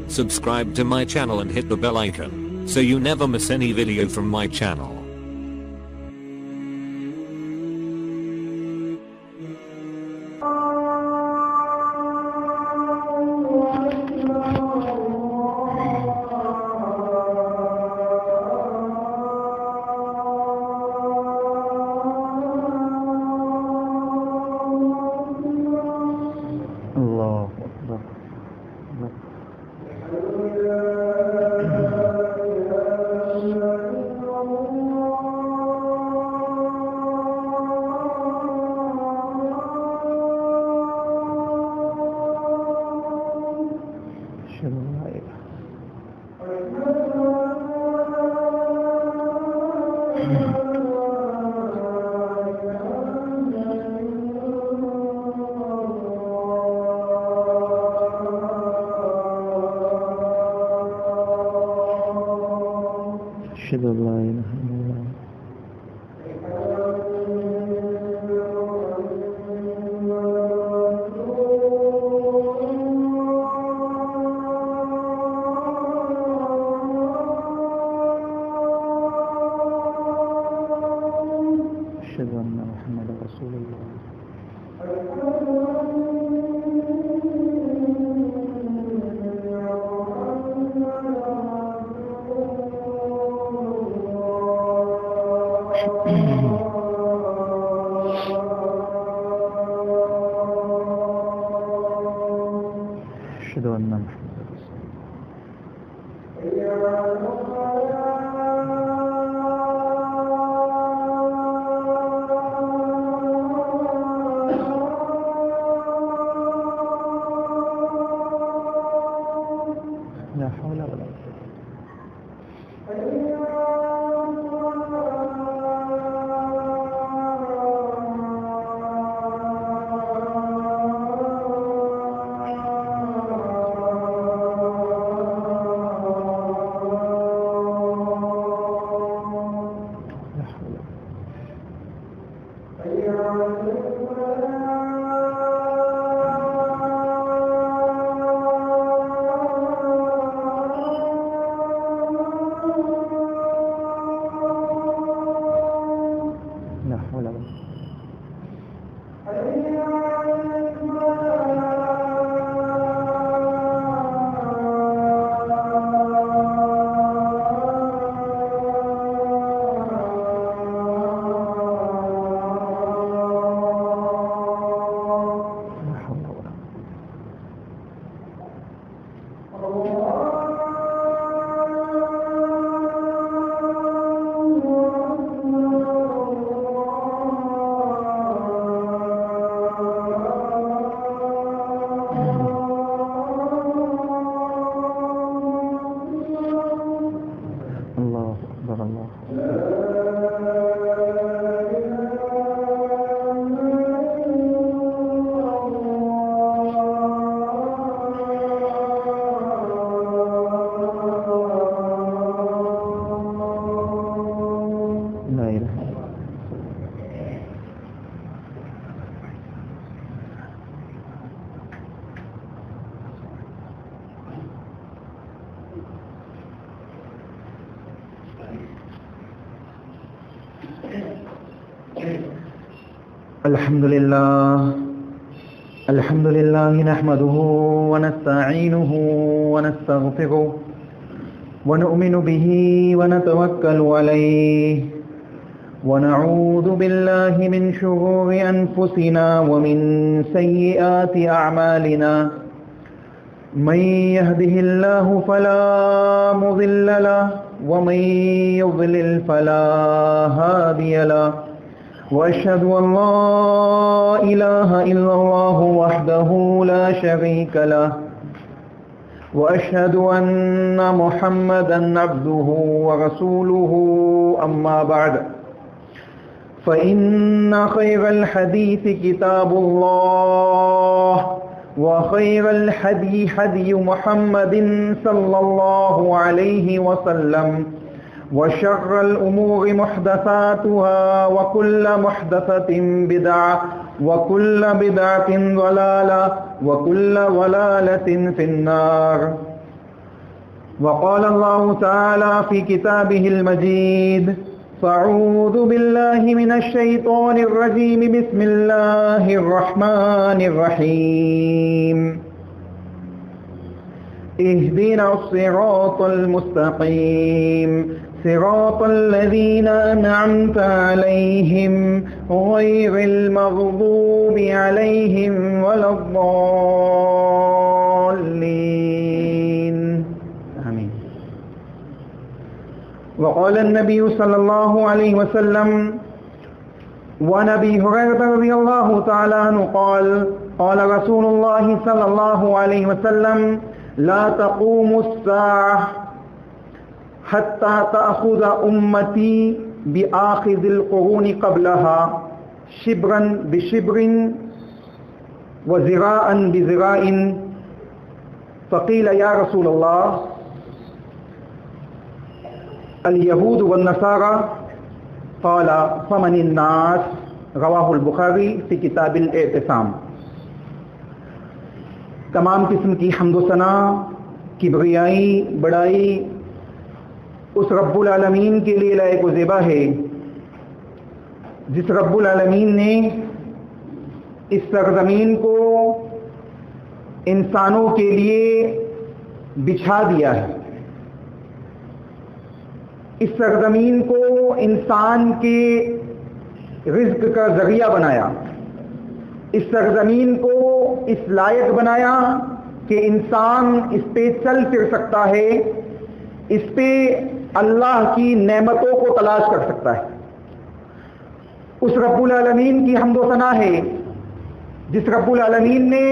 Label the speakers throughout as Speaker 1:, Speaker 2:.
Speaker 1: subscribe to my channel and hit the bell icon, so you never miss any video from my channel.
Speaker 2: أشهد أن لا إله إلا الله. أشهد أن محمدا رسول الله. أشهد أن محمدا رسول الله. لا حول ولا قوة. الله أكبر الله. لا إله إلا الله. الحمد لله نحمده ونستعينه ونستغفره ونؤمن به ونتوكل عليه ونعوذ بالله من شرور أنفسنا ومن سيئات أعمالنا من يهده الله فلا مضل له ومن يضلل فلا هادي له وأشهد أن لا إله إلا الله وحده لا شريك له وأشهد أن محمدا عبده ورسوله أما بعد فإن خير الحديث كتاب الله وخير الهدي هدي محمد صلى الله عليه وسلم وشر الأمور محدثاتها وكل محدثة بدعة وكل بدعة ضلالة وكل ضلالة في النار. وقال الله تعالى في كتابه المجيد فأعوذ بالله من الشيطان الرجيم بسم الله الرحمن الرحيم اهدنا الصراط المستقيم صراط الذين أنعمت عليهم غير المغضوب عليهم ولا الضالين آمين. وقال النبي صلى الله عليه وسلم وعن أبي هريرة رضي الله تعالى عنه قال قال رسول الله صلى الله عليه وسلم لا تقوم الساعة حتى تأخذ أمتي بآخذ القرون قبلها شبرا بشبر وذراعا بذراع. فقيل يا رسول الله اليهود والنصارى قال فمن الناس. رواہ البخاری فی کتاب الاعتصام. تمام قسم کی حمد و ثنا، کبریائی، بڑائی اس رب العالمین کے لیے لائق و زیبا ہے جس رب العالمین نے اس سرزمین کو انسانوں کے لیے بچھا دیا ہے. اس سرزمین کو انسان کے رزق کا ذریعہ بنایا. اس سرزمین کو اس لائق بنایا کہ انسان اس پہ چل پھر سکتا ہے، اس پہ اللہ کی نعمتوں کو تلاش کر سکتا ہے. اس رب العالمین کی حمد و ثنا ہے جس رب العالمین نے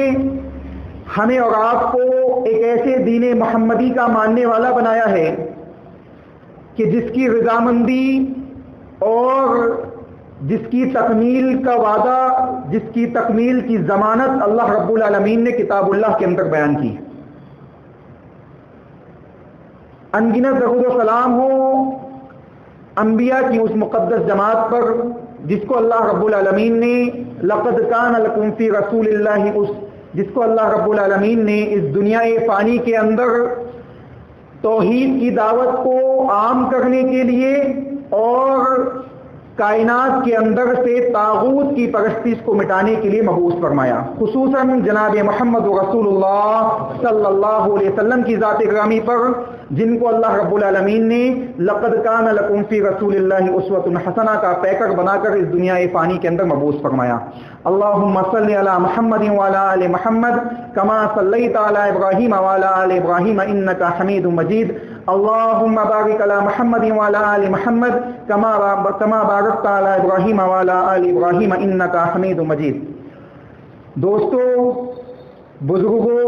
Speaker 2: ہمیں اور آپ کو ایک ایسے دین محمدی کا ماننے والا بنایا ہے کہ جس کی رضامندی اور جس کی تکمیل کا وعدہ، جس کی تکمیل کی ضمانت اللہ رب العالمین نے کتاب اللہ کے اندر بیان کی. انگنت درود و سلام ہو انبیاء کی اس مقدس جماعت پر جس کو اللہ رب العالمین نے لقد کان لکم فی رسول اللہ جس کو اللہ رب العالمین نے اس دنیا فانی کے اندر توحید کی دعوت کو عام کرنے کے لیے اور کائنات کے اندر سے طاغوت کی پرستش کو مٹانے کے لیے مبعوث فرمایا. خصوصاً جناب محمد رسول اللہ صلی اللہ علیہ وسلم کی ذات گرامی پر جن کو اللہ رب العالمین نے لقد کان لکم فی رسول اللہ اسوۃ حسنہ کا پیکر بنا کر اس دنیا فانی کے اندر مبعوث فرمایا. اللہم صلی علی محمد وعلی آل محمد کما صلیت علی ابراہیم وعلی آل ابراہیم انک حمید مجید. اللہم بارک علی محمد وعلی آل محمد کما بارکت علی ابراہیم وعلی آل ابراہیم انک حمید مجید. دوستو، بزرگوں،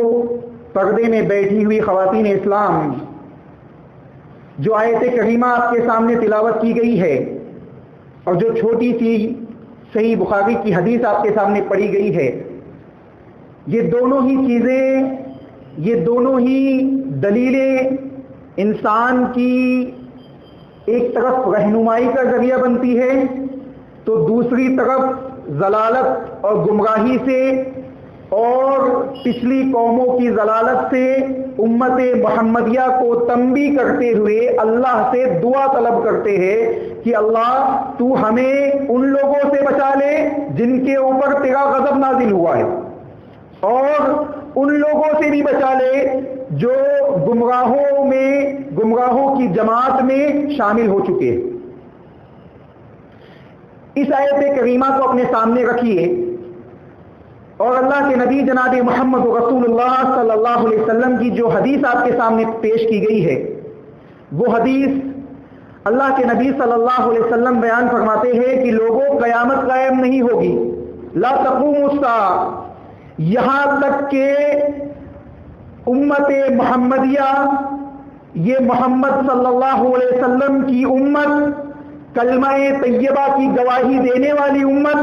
Speaker 2: پردے میں بیٹھی ہوئی خواتین اسلام، جو آیت کریمہ آپ کے سامنے تلاوت کی گئی ہے اور جو چھوٹی سی صحیح بخاری کی حدیث آپ کے سامنے پڑھی گئی ہے، یہ دونوں ہی چیزیں، یہ دونوں ہی دلیلیں انسان کی ایک طرف رہنمائی کا ذریعہ بنتی ہے تو دوسری طرف ضلالت اور گمراہی سے اور پچھلی قوموں کی ضلالت سے امت محمدیہ کو تنبیہ کرتے ہوئے اللہ سے دعا طلب کرتے ہیں کہ اللہ تو ہمیں ان لوگوں سے بچا لے جن کے اوپر تیرا غضب نازل ہوا ہے، اور ان لوگوں سے بھی بچا لے جو گمراہوں کی جماعت میں شامل ہو چکے. اس آیت کریمہ کو اپنے سامنے رکھیے اور اللہ کے نبی جناب محمد رسول اللہ صلی اللہ علیہ وسلم کی جو حدیث آپ کے سامنے پیش کی گئی ہے، وہ حدیث اللہ کے نبی صلی اللہ علیہ وسلم بیان فرماتے ہیں کہ لوگوں قیامت قائم نہیں ہوگی، لا تقوم الساعہ، یہاں تک کہ امت محمدیہ، یہ محمد صلی اللہ علیہ وسلم کی امت، کلمہ طیبہ کی گواہی دینے والی امت،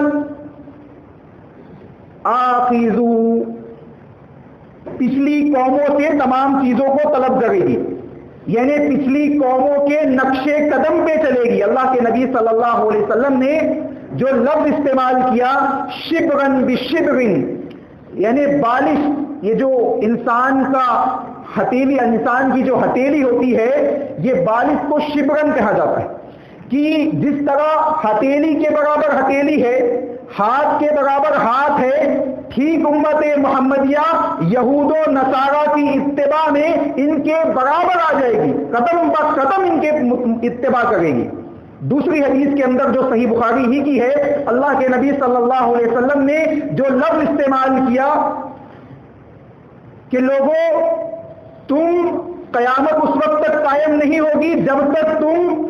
Speaker 2: آخذو، پچھلی قوموں سے تمام چیزوں کو طلب کرے گی، یعنی پچھلی قوموں کے نقش قدم پہ چلے گی. اللہ کے نبی صلی اللہ علیہ وسلم نے جو لفظ استعمال کیا شبرن بشبرن، یعنی بالش، یہ جو انسان کا ہتھیلی انسان کی جو ہتھیلی ہوتی ہے یہ بالغ کو شبرن کہا جاتا ہے کہ جس طرح ہتھیلی کے برابر ہتھیلی ہے، ہاتھ کے برابر ہاتھ ہے، ٹھیک امت محمدیہ یہود و نصارہ کی اتباع میں ان کے برابر آ جائے گی، قدم بہ قدم ان کے اتباع کرے گی۔ دوسری حدیث کے اندر جو صحیح بخاری ہی کی ہے، اللہ کے نبی صلی اللہ علیہ وسلم نے جو لفظ استعمال کیا کہ لوگوں تم قیامت اس وقت تک قائم نہیں ہوگی جب تک تم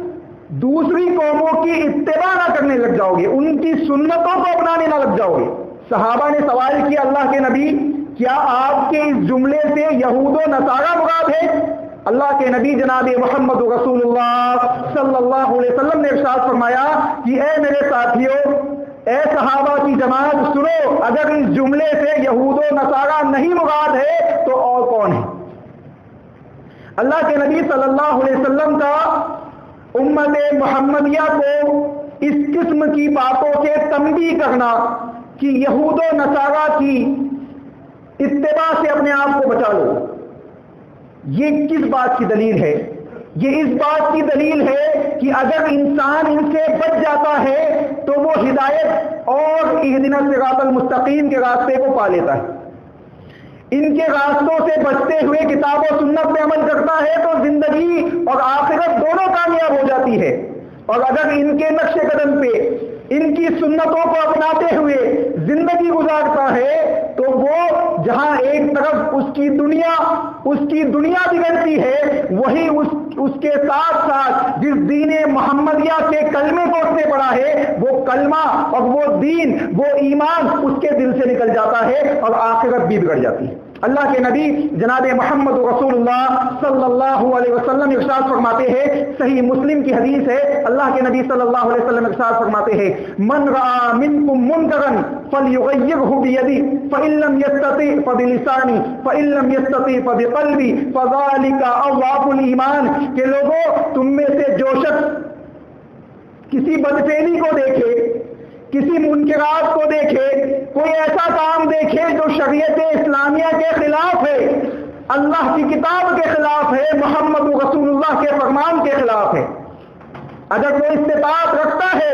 Speaker 2: دوسری قوموں کی اتباع نہ کرنے لگ جاؤ گے، ان کی سنتوں کو اپنانے نہ لگ جاؤ گے۔ صحابہ نے سوال کیا اللہ کے نبی کیا آپ کے اس جملے سے یہود و نصارہ مراد ہے؟ اللہ کے نبی جناب محمد رسول اللہ صلی اللہ علیہ وسلم نے ارشاد فرمایا کہ اے میرے ساتھیوں، اے صحابہ کی جماعت سنو، اگر اس جملے سے یہود و نصارہ نہیں مراد ہے تو اور کون ہے؟ اللہ کے نبی صلی اللہ علیہ وسلم کا امت محمدیہ کو اس قسم کی باتوں سے تنبیہ کرنا کہ یہود و نصارہ کی اتباع سے اپنے آپ کو بچا لو، یہ کس بات کی دلیل ہے؟ یہ اس بات کی دلیل ہے کہ اگر انسان ان سے بچ جاتا ہے تو وہ ہدایت اور اہدنا الصراط المستقیم کے راستے کو پا لیتا ہے۔ ان کے راستوں سے بچتے ہوئے کتاب و سنت میں عمل کرتا ہے تو زندگی اور آخرت دونوں کامیاب ہو جاتی ہے، اور اگر ان کے نقش قدم پہ ان کی سنتوں کو اپناتے ہوئے زندگی گزارتا ہے تو وہ جہاں ایک طرف اس کی دنیا بگڑتی ہے، وہی اس کے ساتھ ساتھ جس دین محمدیہ کے کلمے کو اس نے پڑھا ہے وہ کلمہ اور وہ دین وہ ایمان اس کے دل سے نکل جاتا ہے اور آخرت بھی بگڑ جاتی ہے۔ اللہ کے نبی جناب محمد رسول اللہ صلی اللہ علیہ وسلم ارشاد فرماتے ہیں، صحیح مسلم کی حدیث ہے، اللہ کے نبی صلی اللہ علیہ وسلم ارشاد فرماتے ہیں من رأى منکم منکرا فلیغیرہ بیدی فإن لم یستطع فبلسانی فإن لم یستطع فبقلبی فذلک اضعف الایمان، کہ لوگوں تم میں سے جو شخص کسی بدفعلی کو دیکھے، کسی منکرات کو دیکھے، کوئی ایسا کام دیکھے جو شریعت اسلامیہ کے خلاف ہے، اللہ کی کتاب کے خلاف ہے، محمد رسول اللہ کے فرمان کے خلاف ہے، اگر وہ استطاعت رکھتا ہے،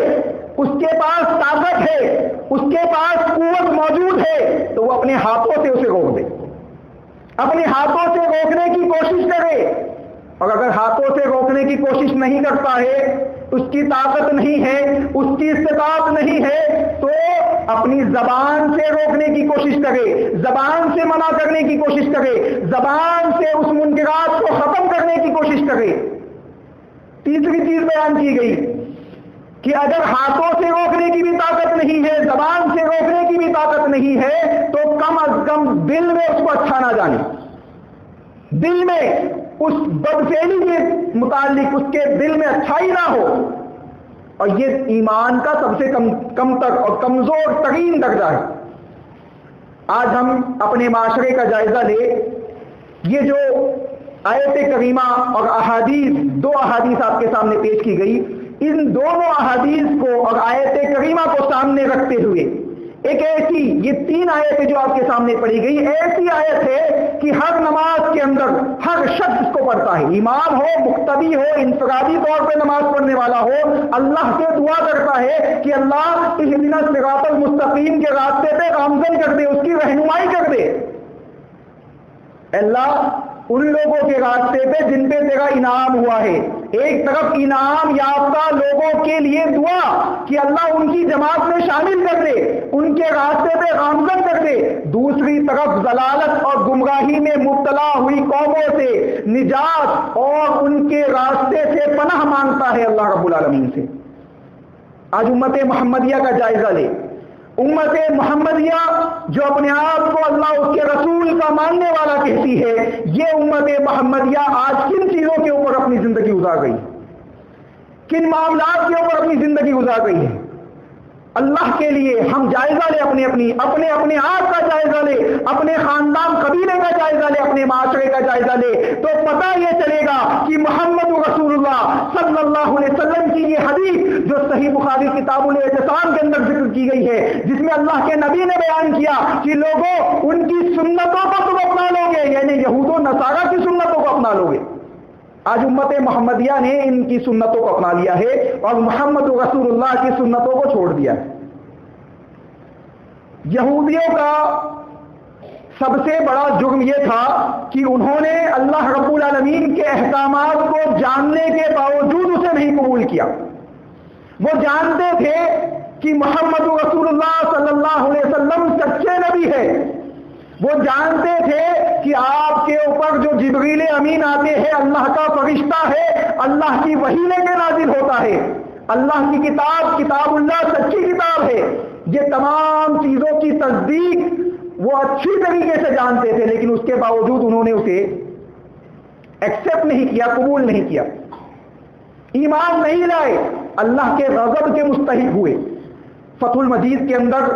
Speaker 2: اس کے پاس طاقت ہے، اس کے پاس قوت موجود ہے تو وہ اپنے ہاتھوں سے اسے روک دے، اپنے ہاتھوں سے روکنے کی کوشش کرے، اور اگر ہاتھوں سے روکنے کی کوشش نہیں کرتا ہے، اس کی طاقت نہیں ہے، اس کی استطاعت نہیں ہے، تو اپنی زبان سے روکنے کی کوشش کرے، زبان سے منع کرنے کی کوشش کرے، زبان سے اس منکرات کو ختم کرنے کی کوشش کرے۔ تیسری چیز بیان کی گئی کہ اگر ہاتھوں سے روکنے کی بھی طاقت نہیں ہے، زبان سے روکنے کی بھی طاقت نہیں ہے، تو کم از کم دل میں اس کو اچھا نہ جانے، دل میں اس بدفعلی کے متعلق اس کے دل میں اچھائی نہ ہو، اور یہ ایمان کا سب سے کم تر اور کمزور ترین درجہ ہے۔ آج ہم اپنے معاشرے کا جائزہ لیں، یہ جو آیت کریمہ اور احادیث، دو احادیث آپ کے سامنے پیش کی گئی، ان دونوں احادیث کو اور آیت کریمہ کو سامنے رکھتے ہوئے ایک ایسی، یہ تین آیتیں جو آپ کے سامنے پڑھی گئی، ایسی آیت ہے کہ ہر نماز کے اندر ہر شخص اس کو پڑھتا ہے، امام ہو، مقتدی ہو، انفرادی طور پہ نماز پڑھنے والا ہو، اللہ سے دعا کرتا ہے کہ اللہ اہدنا الصراط المستقیم کے راستے پہ گامزن کر دے، اس کی رہنمائی کر دے، اللہ ان لوگوں کے راستے پہ جن پہ تیرا انعام ہوا ہے۔ ایک طرف انعام یافتہ لوگوں کے لیے دعا کہ اللہ ان کی جماعت میں شامل کر دے، ان کے راستے پہ گامزن کر دے، دوسری طرف ضلالت اور گمراہی میں مبتلا ہوئی قوموں سے نجات اور ان کے راستے سے پناہ مانگتا ہے اللہ رب العالمین سے۔ آج امت محمدیہ کا جائزہ لے، امت محمدیہ جو اپنے آپ کو اللہ اس کے رسول کا ماننے والا کہتی ہے، یہ امت محمدیہ آج کن چیزوں کے اوپر اپنی زندگی گزار گئی، کن معاملات کے اوپر اپنی زندگی گزار گئی ہے؟ اللہ کے لیے ہم جائزہ لیں، اپنے آپ کا جائزہ لیں، اپنے خاندان قبیلے کا جائزہ لیں، اپنے معاشرے کا جائزہ لیں، تو پتہ یہ چلے گا کہ محمد رسول اللہ صلی اللہ علیہ وسلم کی یہ حدیث جو صحیح بخاری کتاب الاعتصام کے اندر ذکر کی گئی ہے، جس میں اللہ کے نبی نے بیان کیا کہ لوگوں ان کی سنتوں کو تم اپنا لو گے، یعنی یہود و نصارہ کی سنتوں کو اپنا لو گے۔ آج امت محمدیہ نے ان کی سنتوں کو اپنا لیا ہے اور محمد رسول اللہ کی سنتوں کو چھوڑ دیا ہے۔ یہودیوں کا سب سے بڑا جرم یہ تھا کہ انہوں نے اللہ رب العالمین کے احکامات کو جاننے کے باوجود اسے نہیں قبول کیا۔ وہ جانتے تھے کہ محمد رسول اللہ صلی اللہ علیہ وسلم سچے نبی ہے، وہ جانتے تھے کہ آپ کے اوپر جو جبریل امین آتے ہیں اللہ کا فرشتہ ہے، اللہ کی وحی لے کے نازل ہوتا ہے، اللہ کی کتاب اللہ سچی کتاب ہے، یہ تمام چیزوں کی تصدیق وہ اچھی طریقے سے جانتے تھے، لیکن اس کے باوجود انہوں نے اسے ایکسپٹ نہیں کیا، قبول نہیں کیا، ایمان نہیں لائے، اللہ کے غضب کے مستحق ہوئے۔ فتح المجید کے اندر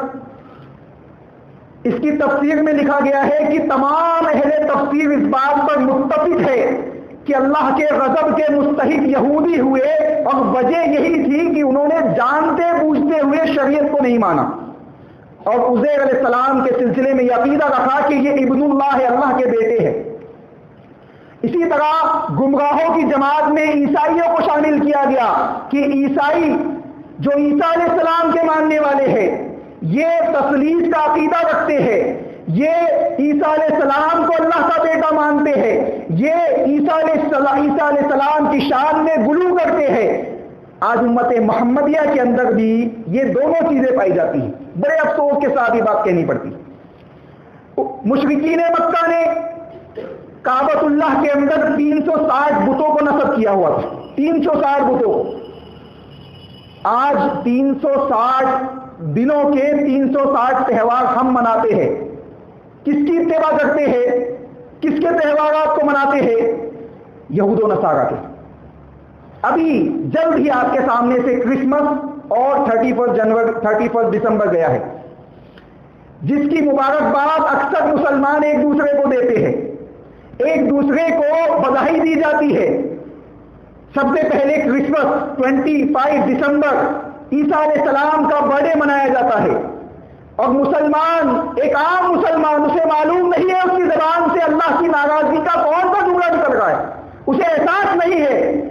Speaker 2: اس کی تفسیر میں لکھا گیا ہے کہ تمام اہل تفسیر اس بات پر متفق ہے کہ اللہ کے غضب کے مستحق یہودی ہوئے، اور وجہ یہی تھی کہ انہوں نے جانتے بوجھتے ہوئے شریعت کو نہیں مانا، اور عزیر علیہ السلام کے سلسلے میں یہ عقیدہ رکھا کہ یہ ابن اللہ ہے، اللہ کے بیٹے ہیں۔ اسی طرح گمراہوں کی جماعت میں عیسائیوں کو شامل کیا گیا کہ عیسائی جو عیسیٰ علیہ السلام کے ماننے والے ہیں، یہ تثلیث کا عقیدہ رکھتے ہیں، یہ عیسیٰ علیہ السلام کو اللہ کا بیٹا مانتے ہیں، یہ عیسیٰ علیہ السلام کی شان میں غلو کرتے ہیں۔ آج امت محمدیہ کے اندر بھی یہ دونوں چیزیں پائی جاتی ہیں۔ بڑے افسوس کے ساتھ یہ بات کہنی پڑتی۔ مشرکین مکہ نے کعبۃ اللہ کے اندر 360 بتوں کو نصب کیا ہوا تھا، 360 بتوں کو۔ آج 360 دنوں کے 360 تہوار ہم مناتے ہیں۔ کس کی اتباع کرتے ہیں؟ کس کے تہوارات کو مناتے ہیں؟ یہود و نصارہ کے۔ ابھی جلد ہی آپ کے سامنے سے کرسمس اور 31 دسمبر گیا ہے، جس کی مبارکباد اکثر مسلمان ایک دوسرے کو دیتے ہیں، ایک دوسرے کو بدائی دی جاتی ہے۔ سب سے پہلے کرسمس 25 دسمبر عیسیٰ علیہ السلام کا برتھ ڈے منایا جاتا ہے، اور مسلمان، ایک عام مسلمان، اسے معلوم نہیں ہے اس کی زبان سے اللہ کی ناراضگی کا کون سا جملہ نکل رہا ہے، اسے احساس نہیں ہے۔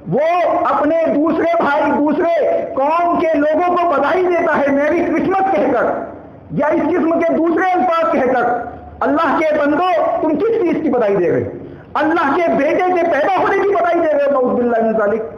Speaker 2: وہ اپنے دوسرے بھائی، دوسرے قوم کے لوگوں کو بدائی دیتا ہے میری کرسمس کہہ کر، یا اس قسم کے دوسرے الفاظ کہہ کر۔ اللہ کے بندو، تم کس چیز کی بدائی دے رہے؟ اللہ کے بیٹے کے پیدا ہونے کی بدائی دے رہے ہو، نعوذ باللہ من ذالک۔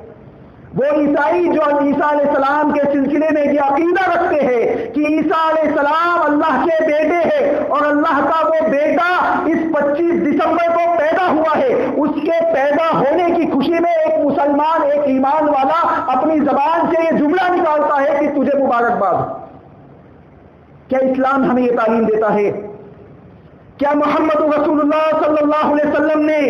Speaker 2: وہ عیسائی جو عیسیٰ علیہ السلام کے سلسلے میں یہ عقیدہ رکھتے ہیں کہ عیسیٰ علیہ السلام اللہ کے بیٹے ہیں، اور اللہ کا وہ بیٹا اس 25 دسمبر کو پیدا ہوا ہے، اس کے پیدا ہونے کی خوشی میں ایک مسلمان، ایک ایمان والا اپنی زبان سے یہ جملہ نکالتا ہے کہ تجھے مبارکباد۔ کیا اسلام ہمیں یہ تعلیم دیتا ہے؟ کیا محمد رسول اللہ صلی اللہ علیہ وسلم نے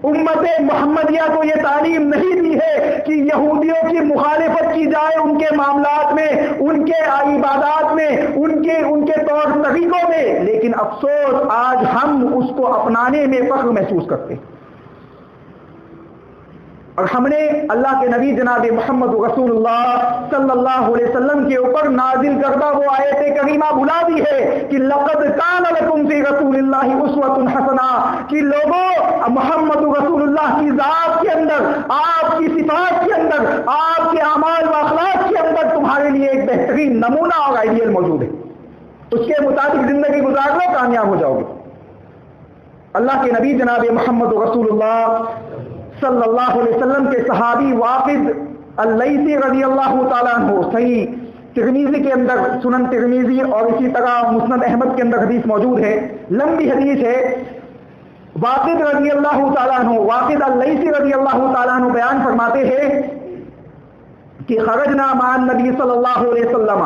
Speaker 2: امت محمدیہ کو یہ تعلیم نہیں دی ہے کہ یہودیوں کی مخالفت کی جائے ان کے معاملات میں، ان کے عبادات میں، ان کے طور طریقوں میں؟ لیکن افسوس آج ہم اس کو اپنانے میں فخر محسوس کرتے ہیں، اور ہم نے اللہ کے نبی جناب محمد رسول اللہ صلی اللہ علیہ وسلم کے اوپر نازل کردہ وہ آیت کریمہ بھلا دی ہے کہ لقد کان لکم فی رسول اللہ اسوۃ حسنہ، کہ لوگوں محمد رسول اللہ کی ذات کے اندر، آپ کی صفات کے اندر، آپ کے اعمال و اخلاق کے اندر تمہارے لیے ایک بہترین نمونہ اور آئیڈیل موجود ہے، اس کے مطابق زندگی گزار لو، کامیاب ہو جاؤ گے۔ اللہ کے نبی جناب محمد رسول اللہ صلی اللہ علیہ وسلم کے صحابی واقد اللیثی رضی اللہ تعالیٰ عنہ، صحیح ترمذی کے اندر، سنن ترمذی اور اسی طرح مسند احمد کے اندر حدیث موجود ہے، لمبی حدیث ہے۔ واقد رضی اللہ تعالیٰ عنہ، واقد اللیثی رضی اللہ تعالیٰ عنہ بیان فرماتے ہیں کہ خرجنا مع النبی صلی اللہ علیہ وسلم،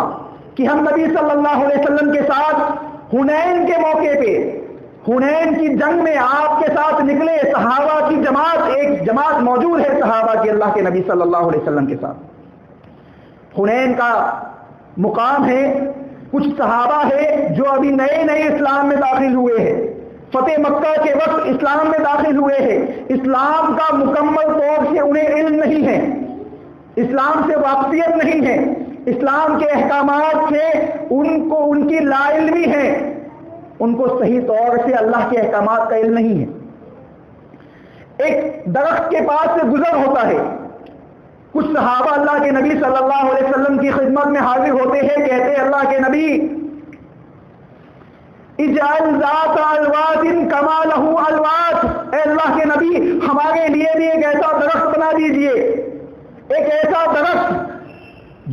Speaker 2: کہ ہم نبی صلی اللہ علیہ وسلم کے ساتھ حنین کے موقع پہ، حنین کی جنگ میں آپ کے ساتھ نکلے، صحابہ کی جماعت، ایک جماعت موجود ہے صحابہ کی اللہ کے نبی صلی اللہ علیہ وسلم کے ساتھ۔ حنین کا مقام ہے، کچھ صحابہ ہے جو ابھی نئے نئے اسلام میں داخل ہوئے ہیں، فتح مکہ کے وقت اسلام میں داخل ہوئے ہیں، اسلام کا مکمل طور سے انہیں علم نہیں ہے، اسلام سے واقفیت نہیں ہے، اسلام کے احکامات سے ان کی لا علمی ہے، ان کو صحیح طور سے اللہ کے احکامات کا علم نہیں ہے۔ ایک درخت کے پاس سے گزر ہوتا ہے، کچھ صحابہ اللہ کے نبی صلی اللہ علیہ وسلم کی خدمت میں حاضر ہوتے ہیں، کہتے ہیں اللہ کے نبی اجعل ذات الواد کما لہ الواد، اے اللہ کے نبی ہمارے لیے بھی ایک ایسا درخت بنا دیجئے، ایک ایسا درخت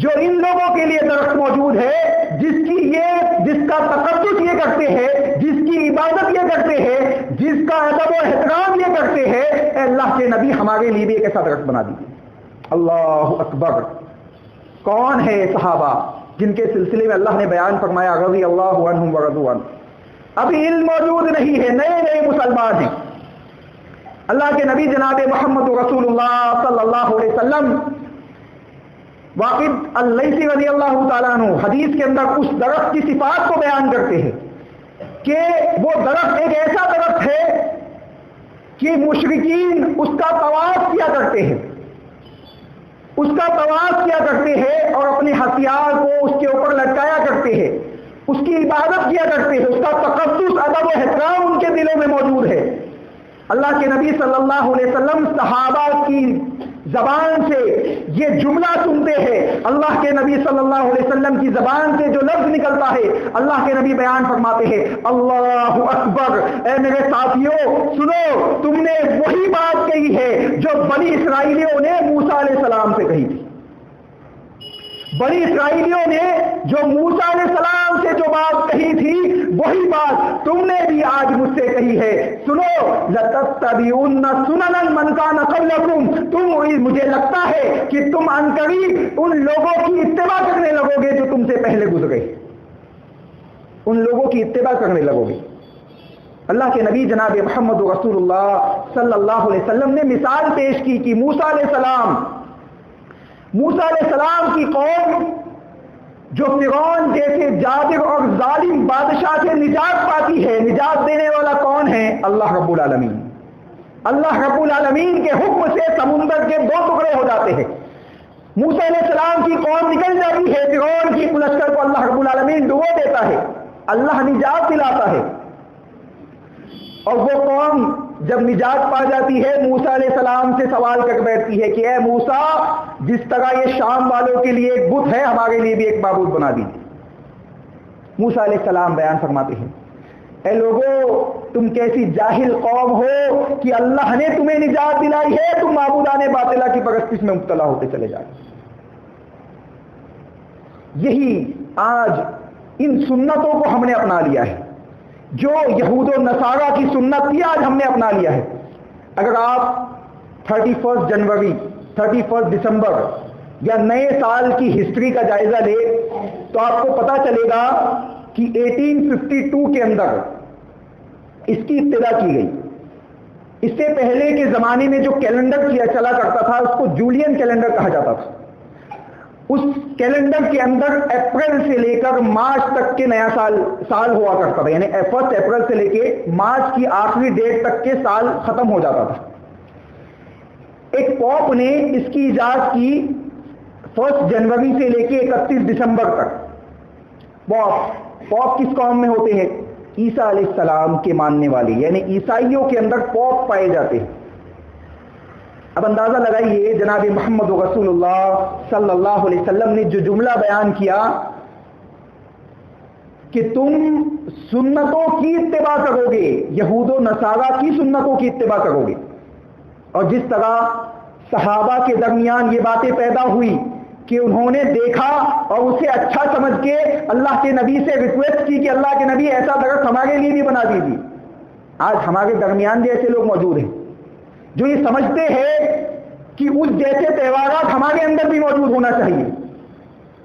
Speaker 2: جو ان لوگوں کے لیے درخت موجود ہے جس کا تقدس یہ کرتے ہیں، جس کی عبادت یہ کرتے ہیں، جس کا ادب و احترام یہ کرتے ہیں، اے اللہ کے نبی ہمارے لیے بھی ایک ایسا درخت بنا دیجیے۔ اللہ اکبر! کون ہے صحابہ جن کے سلسلے میں اللہ نے بیان فرمایا رضی اللہ عنہم ورضوا عنہ؟ ابھی علم موجود نہیں ہے، نئے نئے مسلمان ہیں۔ اللہ کے نبی جناب محمد رسول اللہ صلی اللہ علیہ وسلم واقد اللیثی رضی اللہ تعالیٰ عنہ حدیث کے اندر اس درخت کی صفات کو بیان کرتے ہیں کہ وہ درخت ایک ایسا درخت ہے کہ مشرکین اس کا طواف کیا کرتے ہیں، اس کا طواف کیا کرتے ہیں اور اپنے ہتھیار کو اس کے اوپر لٹکایا کرتے ہیں، اس کی عبادت کیا کرتے ہیں، اس کا تقدس ادب و احترام ان کے دلوں میں موجود ہے۔ اللہ کے نبی صلی اللہ علیہ وسلم صحابہ کی زبان سے یہ جملہ سنتے ہیں، اللہ کے نبی صلی اللہ علیہ وسلم کی زبان سے جو لفظ نکلتا ہے، اللہ کے نبی بیان فرماتے ہیں اللہ اکبر! اے میرے ساتھیوں سنو، تم نے وہی بات کہی ہے جو بنی اسرائیلیوں نے موسیٰ علیہ السلام سے کہی تھی۔ بنی اسرائیلیوں نے جو موسیٰ علیہ السلام سے جو بات کہی تھی وہی بات تم نے بھی آج مجھ سے کہی ہے۔ سنو، لَتَتَّبِعُنَّ سُنَنَ مَنْ كَانَ قَبْلَكُمْ، مجھے لگتا ہے کہ تم عنقریب ان لوگوں کی اتباع کرنے لگو گے جو تم سے پہلے گزرے، ان لوگوں کی اتباع کرنے لگو گے۔ اللہ کے نبی جناب محمد رسول اللہ صلی اللہ علیہ وسلم نے مثال پیش کی کہ موسیٰ علیہ السلام کی قوم جو فرعون جیسے جابر اور ظالم بادشاہ سے نجات پاتی ہے، نجات دینے والا کون ہے؟ اللہ رب العالمین۔ اللہ رب العالمین کے حکم سے سمندر کے 2 ٹکڑے ہو جاتے ہیں، موسیٰ علیہ السلام کی قوم نکل جاتی ہے، فرعون کی لشکر کو اللہ رب العالمین ڈبو دیتا ہے، اللہ نجات دلاتا ہے، اور وہ قوم جب نجات پا جاتی ہے موسیٰ علیہ السلام سے سوال کر بیٹھتی ہے کہ اے موسیٰ، جس طرح یہ شام والوں کے لیے ایک بت ہے ہمارے لیے بھی ایک معبود بنا دیجیے۔ موسیٰ علیہ السلام بیان فرماتے ہیں اے لوگو، تم کیسی جاہل قوم ہو کہ اللہ نے تمہیں نجات دلائی ہے، تم معبودان باطلہ کی پرستش میں مبتلا ہوتے چلے جائیں۔ یہی آج ان سنتوں کو ہم نے اپنا لیا ہے، جو یہود و نصارہ کی سنت تھی آج ہم نے اپنا لیا ہے۔ اگر آپ 31 جنوری 31 دسمبر یا نئے سال کی ہسٹری کا جائزہ لے تو آپ کو پتا چلے گا کہ 1852 کے اندر اس کی ابتدا کی گئی۔ اس سے پہلے کے زمانے میں جو کیلنڈر چلا کرتا تھا اس کو جولین کیلنڈر کہا جاتا تھا۔ اس کیلنڈر کے اندر اپریل سے لے کر مارچ تک کے نیا سال ہوا کرتا تھا، یعنی 1 اپریل سے لے کے مارچ کی آخری ڈیٹ تک کے سال ختم ہو جاتا تھا۔ ایک پوپ نے اس کی ایجاد کی 1 جنوری سے لے کے 31 دسمبر تک۔ پوپ کس قوم میں ہوتے ہیں؟ عیسیٰ علیہ السلام کے ماننے والے، یعنی عیسائیوں کے اندر پوپ پائے جاتے ہیں۔ اب اندازہ لگائیے جناب محمد رسول اللہ صلی اللہ علیہ وسلم نے جو جملہ بیان کیا کہ تم سنتوں کی اتباع کرو گے، یہود و نصارہ کی سنتوں کی اتباع کرو گے، اور جس طرح صحابہ کے درمیان یہ باتیں پیدا ہوئی کہ انہوں نے دیکھا اور اسے اچھا سمجھ کے اللہ کے نبی سے ریکویسٹ کی کہ اللہ کے نبی ایسا درخت ہمارے لیے بھی بنا دیجیے۔ آج ہمارے درمیان بھی ایسے لوگ موجود ہیں جو یہ سمجھتے ہیں کہ اس جیسے تہوارات ہمارے اندر بھی موجود ہونا چاہیے،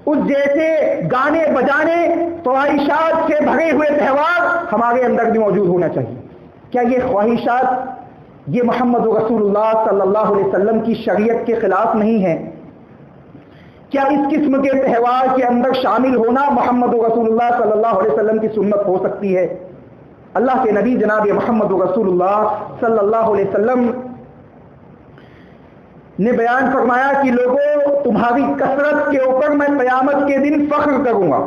Speaker 2: اس جیسے گانے بجانے خواہشات سے بھرے ہوئے تہوار ہمارے اندر بھی موجود ہونا چاہیے۔ کیا یہ خواہشات یہ محمد رسول اللہ صلی اللہ علیہ وسلم کی شریعت کے خلاف نہیں ہے؟ کیا اس قسم کے تہوار کے اندر شامل ہونا محمد رسول اللہ صلی اللہ علیہ وسلم کی سنت ہو سکتی ہے؟ اللہ کے نبی جناب محمد رسول اللہ صلی اللہ علیہ وسلم نے بیان فرمایا کہ لوگوں، تمہاری کثرت کے اوپر میں قیامت کے دن فخر کروں گا.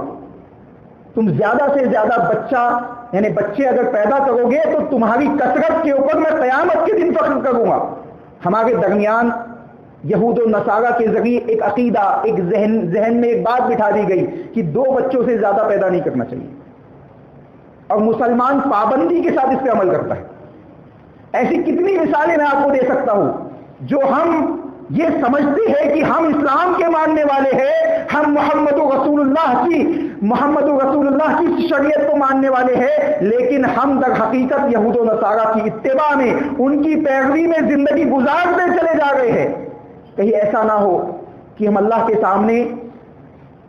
Speaker 2: تم زیادہ سے زیادہ بچے اگر پیدا کرو گے تو تمہاری کثرت کے اوپر میں قیامت کے دن فخر کروں گا. ہمارے درمیان یہود و نصارہ کے ذریعے ایک عقیدہ، ایک ذہن میں ایک بات بٹھا دی گئی کہ 2 بچوں سے زیادہ پیدا نہیں کرنا چاہیے، اور مسلمان پابندی کے ساتھ اس پہ عمل کرتا ہے. ایسی کتنی مثالیں میں آپ کو دے سکتا ہوں جو ہم یہ سمجھتے ہیں کہ ہم اسلام کے ماننے والے ہیں، ہم محمد رسول اللہ کی شریعت کو ماننے والے ہیں، لیکن ہم در حقیقت یہود و نصارہ کی اتباع میں، ان کی پیروی میں زندگی گزارتے چلے جا رہے ہیں. کہیں ایسا نہ ہو کہ ہم اللہ کے سامنے،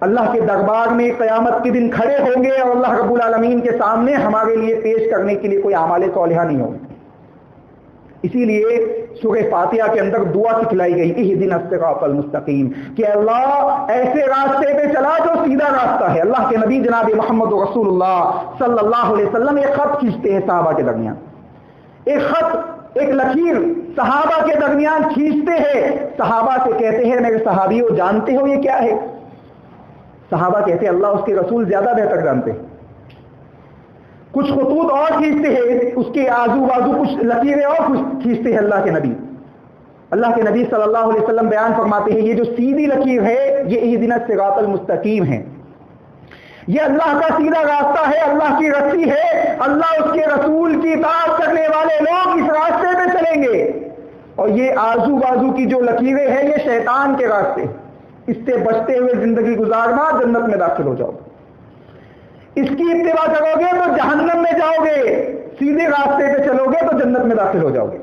Speaker 2: اللہ کے دربار میں قیامت کے دن کھڑے ہوں گے اور اللہ رب العالمین کے سامنے ہمارے لیے پیش کرنے کے لیے کوئی اعمال صالحہ نہیں ہوگی. اسی لیے سورہ فاتحہ کے اندر دعا سکھلائی گئی، اہدنا الصراط المستقیم، کہ اللہ ایسے راستے پہ چلا جو سیدھا راستہ ہے. اللہ کے نبی جناب محمد رسول اللہ صلی اللہ علیہ وسلم ایک خط کھینچتے ہیں صحابہ کے درمیان، ایک لکیر صحابہ کے درمیان کھینچتے ہیں. صحابہ سے کہتے ہیں میرے صحابیوں جانتے ہو یہ کیا ہے؟ صحابہ کہتے ہیں اللہ اس کے رسول زیادہ بہتر جانتے ہیں. کچھ خطوط اور کھینچتے ہیں، اس کے آزو بازو کچھ لکیریں اور کچھ کھینچتے ہیں اللہ کے نبی صلی اللہ علیہ وسلم بیان فرماتے ہیں یہ جو سیدھی لکیر ہے یہ اہدنا الصراط المستقیم ہے، یہ اللہ کا سیدھا راستہ ہے، اللہ کی رسی ہے. اللہ اس کے رسول کی اطاعت کرنے والے لوگ اس راستے پہ چلیں گے، اور یہ آزو بازو کی جو لکیریں ہیں یہ شیطان کے راستے، اس سے بچتے ہوئے زندگی گزارنا، جنت میں داخل ہو جاؤ. اس کی اتباع کرو گے تو جہنم میں جاؤ گے، سیدھے راستے پہ چلو گے تو جنت میں داخل ہو جاؤ گے.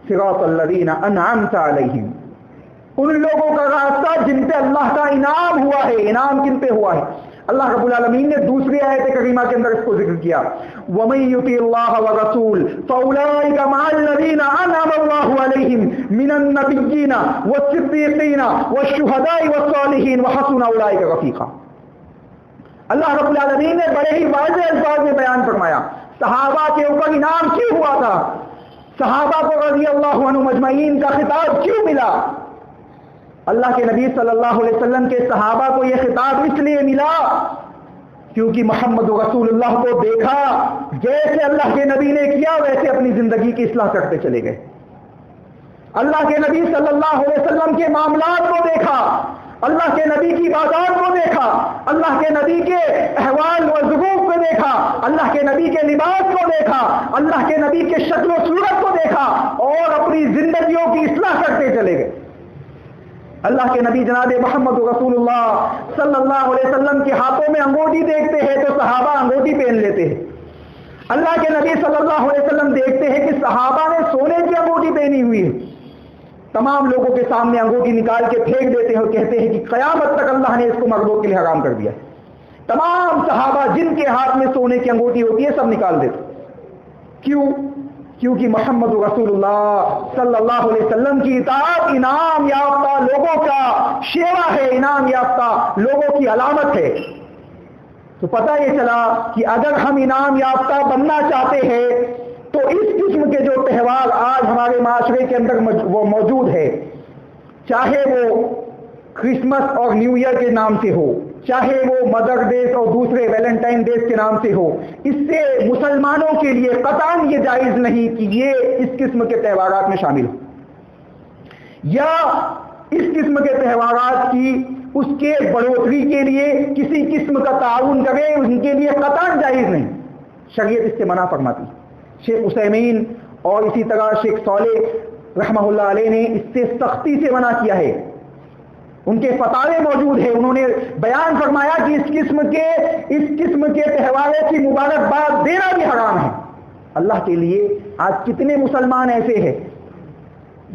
Speaker 2: صراط الذین انعمت علیہم، ان لوگوں کا راستہ جن پہ اللہ کا انعام ہوا ہے. انعام کن پہ ہوا ہے؟ اللہ رب العالمین نے دوسری آیت کریمہ کے اندر اس کو ذکر کیا، وَمَن يُطِعِ اللَّهَ وَالرَّسُولَ فَأُولَٰئِكَ مَعَ الَّذِينَ أَنْعَمَ اللَّهُ عَلَيْهِم مِّنَ النَّبِيِّينَ وَالصِّدِّيقِينَ وَالشُّهَدَاءِ وَالصَّالِحِينَ وَحَسُنَ أُولَٰئِكَ رَفِيقًا. اللہ رب العالمین نے بڑے ہی واضح الفاظ میں بیان فرمایا صحابہ کے اوپر انعام کیوں ہوا تھا، صحابہ کو رضی اللہ عنہم اجمعین کا خطاب کیوں ملا. اللہ کے نبی صلی اللہ علیہ وسلم کے صحابہ کو یہ خطاب اس لیے ملا کیونکہ محمد رسول اللہ کو دیکھا، جیسے اللہ کے نبی نے کیا ویسے اپنی زندگی کی اصلاح کرتے چلے گئے. اللہ کے نبی صلی اللہ علیہ وسلم کے معاملات کو دیکھا، اللہ کے نبی کی عبادات کو دیکھا، اللہ کے نبی کے احوال و ظروف کو دیکھا، اللہ کے نبی کے لباس کو دیکھا، اللہ کے نبی کے شکل و صورت کو دیکھا، اور اپنی زندگیوں کی اصلاح کرتے چلے گئے. اللہ کے نبی جناب محمد رسول اللہ صلی اللہ علیہ وسلم کے ہاتھوں میں انگوٹھی دیکھتے ہیں تو صحابہ انگوٹھی پہن لیتے ہیں. اللہ کے نبی صلی اللہ علیہ وسلم دیکھتے ہیں کہ صحابہ نے سونے کی انگوٹھی پہنی ہوئی ہے، تمام لوگوں کے سامنے انگوٹھی نکال کے پھینک دیتے ہیں اور کہتے ہیں کہ قیامت تک اللہ نے اس کو مردوں کے لیے حرام کر دیا. تمام صحابہ جن کے ہاتھ میں سونے کی انگوٹھی ہوتی ہے سب نکال دیتے. کیونکہ محمد رسول اللہ صلی اللہ علیہ وسلم کی اطاعت انعام یافتہ لوگوں کا شیوا ہے، انعام یافتہ لوگوں کی علامت ہے. تو پتہ یہ چلا کہ اگر ہم انعام یافتہ بننا چاہتے ہیں تو اس قسم کے جو تہوار آج ہمارے معاشرے کے اندر وہ موجود ہے، چاہے وہ کرسمس اور نیو ایئر کے نام سے ہو، چاہے وہ مدر ڈیز اور دوسرے ویلنٹائن ڈیز کے نام سے ہو، اس سے مسلمانوں کے لیے قطعاً یہ جائز نہیں کہ یہ اس قسم کے تہوارات میں شامل ہو، یا اس قسم کے تہوارات کی اس کے بڑھوتری کے لیے کسی قسم کا تعاون کرے، ان کے لیے قطعاً جائز نہیں. شریعت اس سے منع فرماتی. شیخ عثیمین اور اسی طرح شیخ صالح رحمہ اللہ علیہ نے اس سے سختی سے منع کیا ہے. ان کے فتاوے موجود ہیں، انہوں نے بیان فرمایا کہ اس قسم کے تہواروں کی مبارکباد دینا بھی حرام ہے. اللہ کے لیے آج کتنے مسلمان ایسے ہیں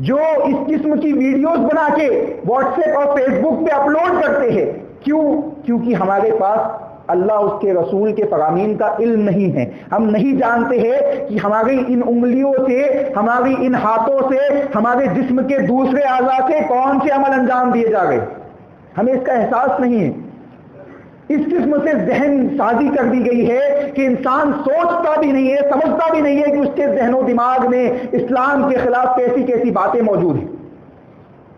Speaker 2: جو اس قسم کی ویڈیوز بنا کے واٹس ایپ اور فیس بک پہ اپلوڈ کرتے ہیں. کیونکہ ہمارے پاس اللہ اس کے رسول کے فرامین کا علم نہیں ہے. ہم نہیں جانتے ہیں کہ ہماری ان انگلیوں سے، ہماری ان ہاتھوں سے، ہمارے جسم کے دوسرے اعضاء سے کون سے عمل انجام دیے جا رہے. ہمیں اس کا احساس نہیں ہے. اس قسم سے ذہن سازی کر دی گئی ہے کہ انسان سوچتا بھی نہیں ہے, سمجھتا بھی نہیں ہے کہ اس کے ذہن و دماغ میں اسلام کے خلاف کیسی کیسی باتیں موجود ہیں,